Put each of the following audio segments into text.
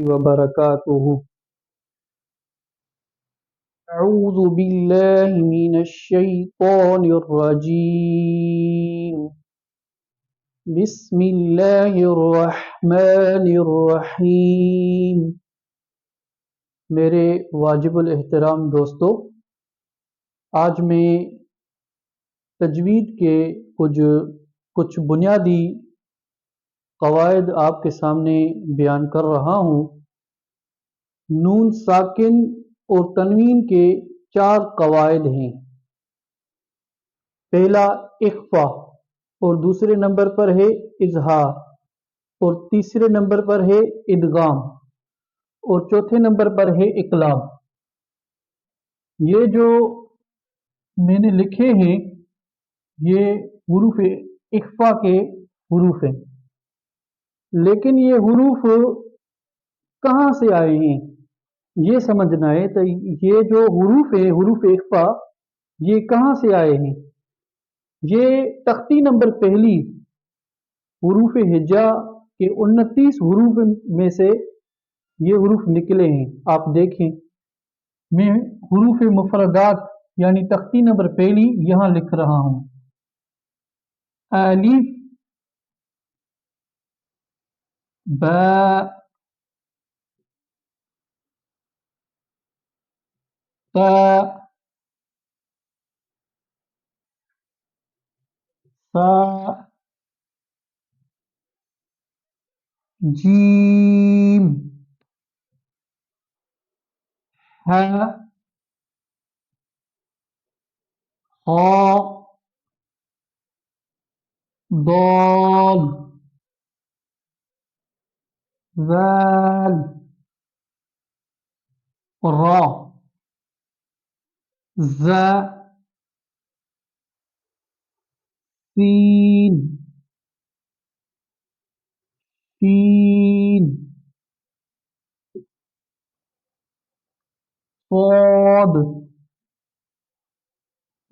وبركاته. أعوذ بالله من الشيطان الرجيم. بسم الله الرحمن الرحیم. میرے واجب الاحترام دوستو، آج میں تجوید کے کچھ بنیادی قواعد آپ کے سامنے بیان کر رہا ہوں. نون ساکن اور تنوین کے 4 قواعد ہیں. پہلا اخفا، اور دوسرے نمبر پر ہے اظہار، اور تیسرے نمبر پر ہے ادغام، اور چوتھے نمبر پر ہے اقلاب. یہ جو میں نے لکھے ہیں یہ حروف اخفا کے حروف ہیں، لیکن یہ حروف کہاں سے آئے ہیں یہ سمجھنا ہے. تو یہ جو حروف ہیں، حروف اخفا، یہ کہاں سے آئے ہیں؟ یہ تختی نمبر پہلی حروف ہجا کے 29 حروف میں سے یہ حروف نکلے ہیں. آپ دیکھیں، میں حروف مفردات یعنی تختی نمبر پہلی یہاں لکھ رہا ہوں. الف، با، تا، سا، جیم، ہا، خا، ضاد، ذال، را، ز، سین، شین، صاد،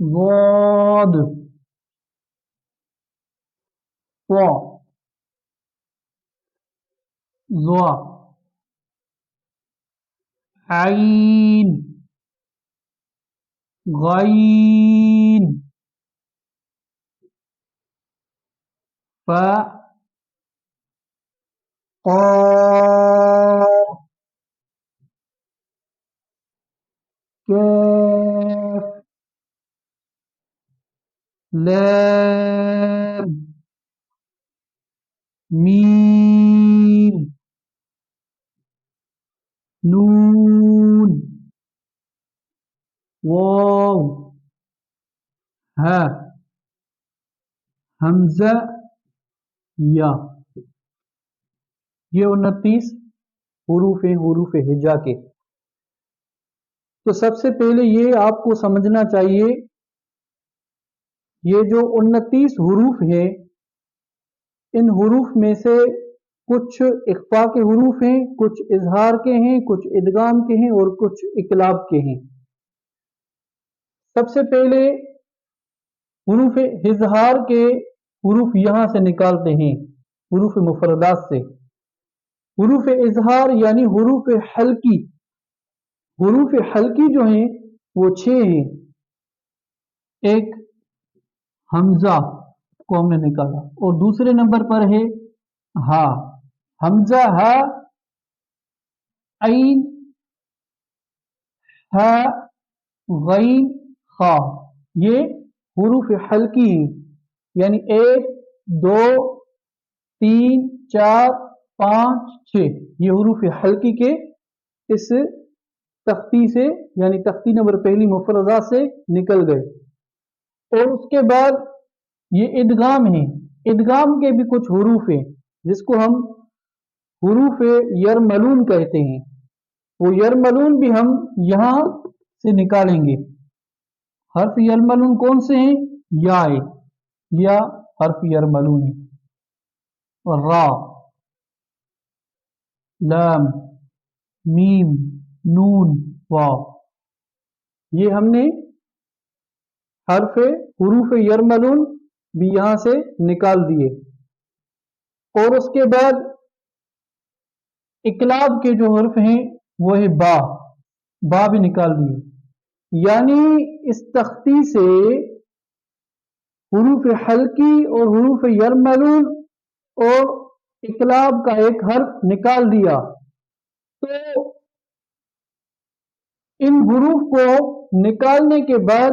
ضاد، طا، ظا، عین، غین، فا، قاف، کاف، لام، میم، نون، واو، ہا، حمزہ، یا. یہ 29 حروف ہیں حروف ہجا کے. تو سب سے پہلے یہ آپ کو سمجھنا چاہیے، یہ جو 29 حروف ہیں، ان حروف میں سے کچھ اخفا کے حروف ہیں، کچھ اظہار کے ہیں، کچھ ادغام کے ہیں، اور کچھ اقلاب کے ہیں. سب سے پہلے حروف اظہار کے حروف یہاں سے نکالتے ہیں، حروف مفردات سے. حروف اظہار یعنی حروف حلقی. حروف حلقی جو ہیں وہ 6 ہیں. ایک حمزہ کو ہم نے نکالا، اور دوسرے نمبر پر ہے ہا. حمزہ، ہا، عین، ہا، غین، خا. یہ حروف حلقی ہیں، یعنی 1 2 3 4 5 6 یہ حروف حلقی کے اس تختی سے یعنی تختی نمبر پہلی مفردات سے نکل گئے. اور اس کے بعد یہ ادغام ہیں. ادغام کے بھی کچھ حروف ہیں جس کو ہم حروف یرملون کہتے ہیں. وہ یرملون بھی ہم یہاں سے نکالیں گے. حرف یرملون کون سے ہیں؟ یا ہے، یا حرف یرملون ہے. را، لام، میم، نون، واو. یہ ہم نے حروف یرملون بھی یہاں سے نکال دیے. اور اس کے بعد इकलाब के जो हर्फ हैं वो है बा भी निकाल दिए। यानी इस तख्ती से हुरूफ हल्की और हुरूफ यरमलून और इकलाब का एक हर्फ निकाल दिया। तो इन हुरूफ को निकालने के बाद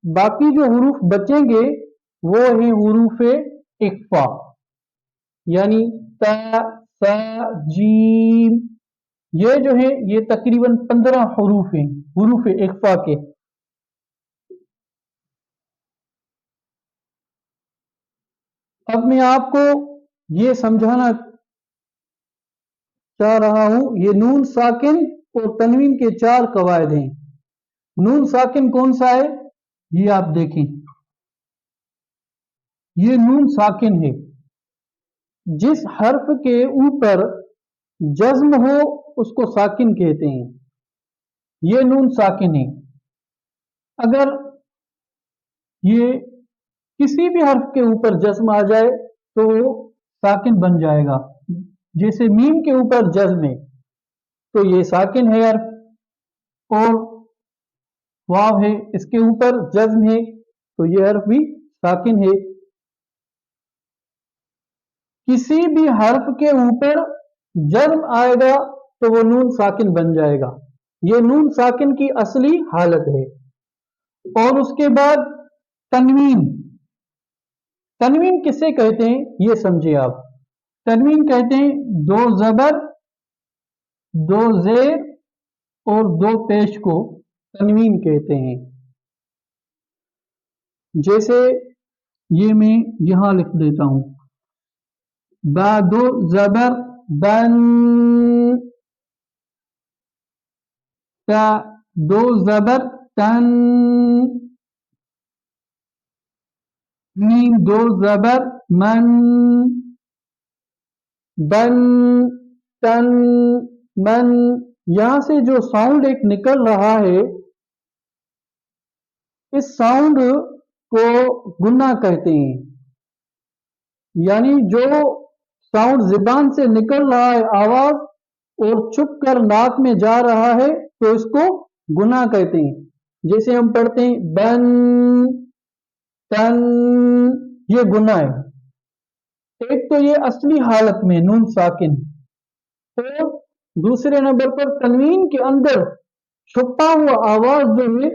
बाकी जो हुरूफ बचेंगे वो है हुरूफ इख्फा, यानी ता सा जीम। ये जो है ये तकरीबन 15 हुरूफ हैं हुरूफ इख्फा के। अब मैं आपको ये समझाना चाह रहा हूं, ये नून साकिन और तनवीन के 4 कवायद हैं। नून साकिन कौन सा है, ये आप देखें, ये नून साकिन है। जिस हर्फ के ऊपर जज्म हो उसको साकिन कहते हैं, ये नून साकिन है। अगर ये किसी भी हर्फ के ऊपर जज्म आ जाए तो वो साकिन बन जाएगा। जैसे मीम के ऊपर जज्म है तो ये साकिन है हर्फ, और वाव है इसके ऊपर जज्म है तो ये हर्फ भी साकिन है। किसी भी हर्फ के ऊपर जज्म आएगा तो वो नून साकिन बन जाएगा। ये नून साकिन की असली हालत है। और उसके बाद तनवीन, तनवीन किसे कहते हैं ये समझिए आप। तनवीन कहते हैं दो जबर, दो जेर और दो पेश को तनवीन कहते हैं। जैसे ये मैं यहां लिख देता हूं, बा दो जबर बन, ता दो जबर तन, मीम दो जबर मन, बन तन मन। यहां से जो साउंड एक निकल रहा है इस साउंड को गुन्ना कहते हैं। यानी जो साउंड जिबान से निकल रहा है आवाज और चुप कर नाक में जा रहा है तो इसको गुना कहते हैं। जैसे हम पढ़ते हैं बन तन, ये गुना है। एक तो ये असली हालत में नून साकिन, और दूसरे नंबर पर तनवीन के अंदर छुपा हुआ आवाज जो है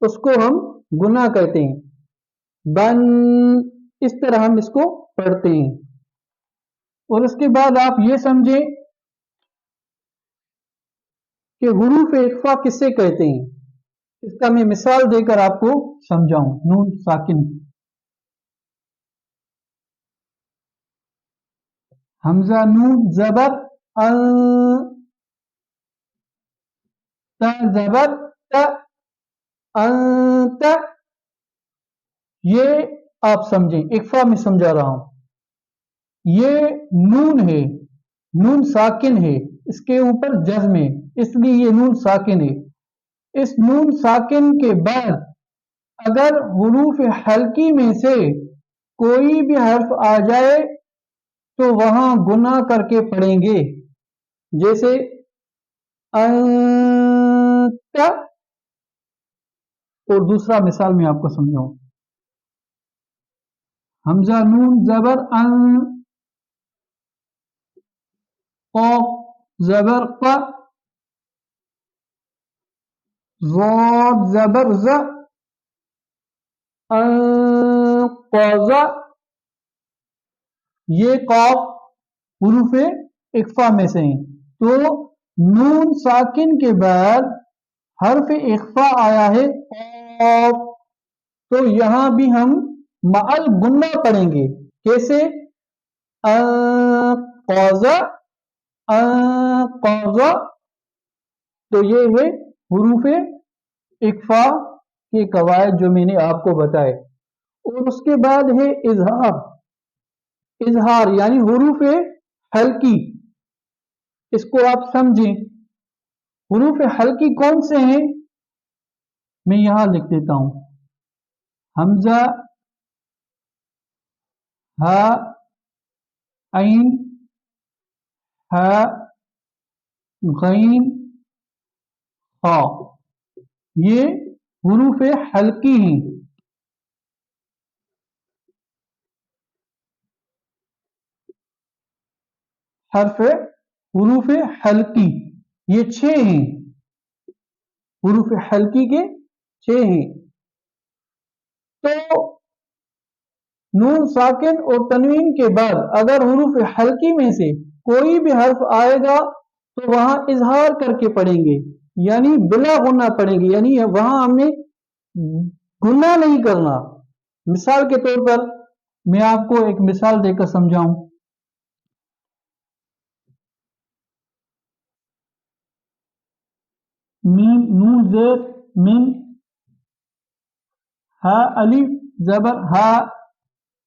उसको हम गुना कहते हैं। बन, इस तरह हम इसको पढ़ते हैं। और उसके बाद आप ये समझें कि हुरूफ इख्फा किसे कहते हैं, इसका मैं मिसाल देकर आपको समझाऊं। नून साकिन, हमजा नून जबर अ, ता जबर त, अंत, ये आप समझें, इख्फा में समझा रहा हूं। ये नून है, नून साकिन है, इसके ऊपर जज्म है, इसलिए ये नून साकिन है। इस नून साकिन के बाद अगर हुरूफ हल्की में से कोई भी हर्फ आ जाए तो वहां गुना करके पढ़ेंगे। जैसे अंत, और दूसरा मिसाल मैं आपको समझाऊं, हमजा नून जबर अन, क़ाफ जबर क़, ज़ाद जबर ज़, क़ज़। ये क़ाफ हुरूफ इख्फा में से हैं। तो नून साकिन के बाद हर्फ इख्फा आया है क़ाफ, तो यहां भी हम मअल गुन्ना पढ़ेंगे। कैसे, क़ज़ क़ज़। तो ये है हुरूफ इख्फा के कवायद जो मैंने आपको बताए। और उसके बाद है इजहार, इजहार यानी हुरूफ हल्की। इसको आप समझें, हुरूफ हल्की कौन से हैं, मैं यहां लिख देता हूं, हमजा हा ऐन हा गैन खा, ये हुरूफ हल्की हैं। हर्फ हुरूफ हल्की ये 6 हैं, हुरूफ हल्की के 6 हैं। तो नून साकिन और तनवीन के बाद अगर हुरूफ हल्की में से कोई भी हर्फ आएगा तो वहां इजहार करके पढ़ेंगे, यानी बिला गुन्ना पढ़ेंगे, यानी वहां हमने गुन्ना नहीं करना। मिसाल के तौर पर मैं आपको एक मिसाल देकर समझाऊं। मीम नून जेर मिन, हा अलिफ जबर हा,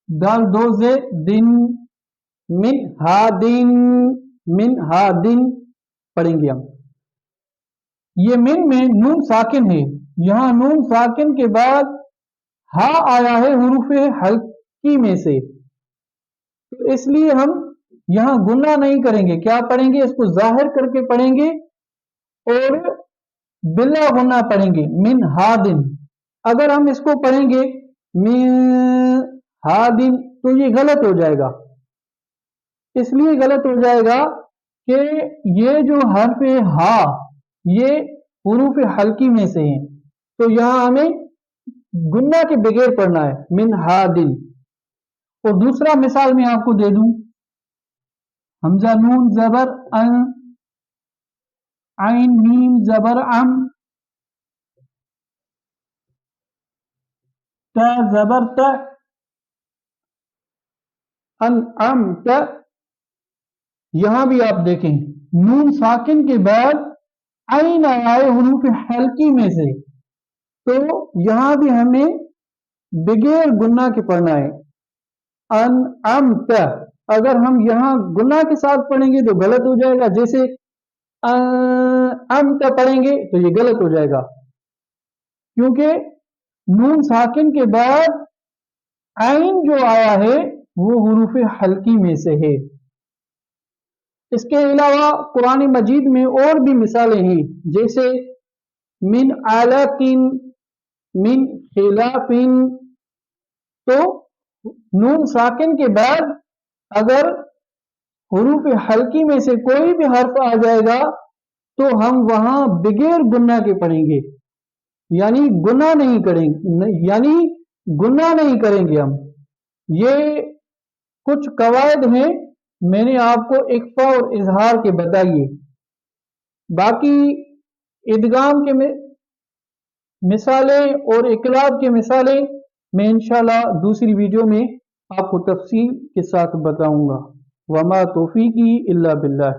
दाल दो जे दिन, मिन हा दिन, मिन हा दिन पढ़ेंगे हम। ये मिन में नून साकिन है, यहां नून साकिन के बाद हा आया है हुरूफ हल्की में से, तो इसलिए हम यहां गुन्ना नहीं करेंगे। क्या पढ़ेंगे? इसको जाहिर करके पढ़ेंगे और बिला गुन्ना पढ़ेंगे, मिन हा दिन। अगर हम इसको पढ़ेंगे मिन हा दिन तो ये गलत हो जाएगा। इसलिए गलत हो जाएगा कि ये जो हर्फ हा ये हुरूफ हल्की में से है, तो यहां हमें गुन्ना के बगैर पढ़ना है, मिन हा दिन। और दूसरा मिसाल मैं आपको दे दूं, हमजा नून जबर अन, आइन मीम जबर अम, ता जबर त, अन अम त। यहां भी आप देखें नून साकिन के बाद आइन आया है हुरूफ हल्की में से, तो यहां भी हमें बगैर गुन्ना के पढ़ना है, अन अम त। अगर हम यहां गुन्ना के साथ पढ़ेंगे तो गलत हो जाएगा, जैसे अम त पढ़ेंगे तो ये गलत हो जाएगा, क्योंकि नून साकिन के बाद आइन जो आया है वो हुरूफ हल्की में से है। इसके अलावा कुरान मजीद में और भी मिसालें हैं, जैसे मिन आलाकिन, मिन खिलाफिन। तो नून साकिन के बाद अगर हुरूफ हल्की में से कोई भी हर्फ आ जाएगा तो हम वहां बगैर गुन्ना के पढ़ेंगे, यानी गुन्ना नहीं करेंगे, यानी गुन्ना नहीं करेंगे हम। ये कुछ कवायद हैं, मैंने आपको इख्फा और इजहार के बताइए। बाकी इदगाम के मिसालें और इकलाब की मिसालें मैं इंशाल्लाह दूसरी वीडियो में आपको तफसील के साथ बताऊंगा। वमा तौफीकी इल्ला बिल्लाह।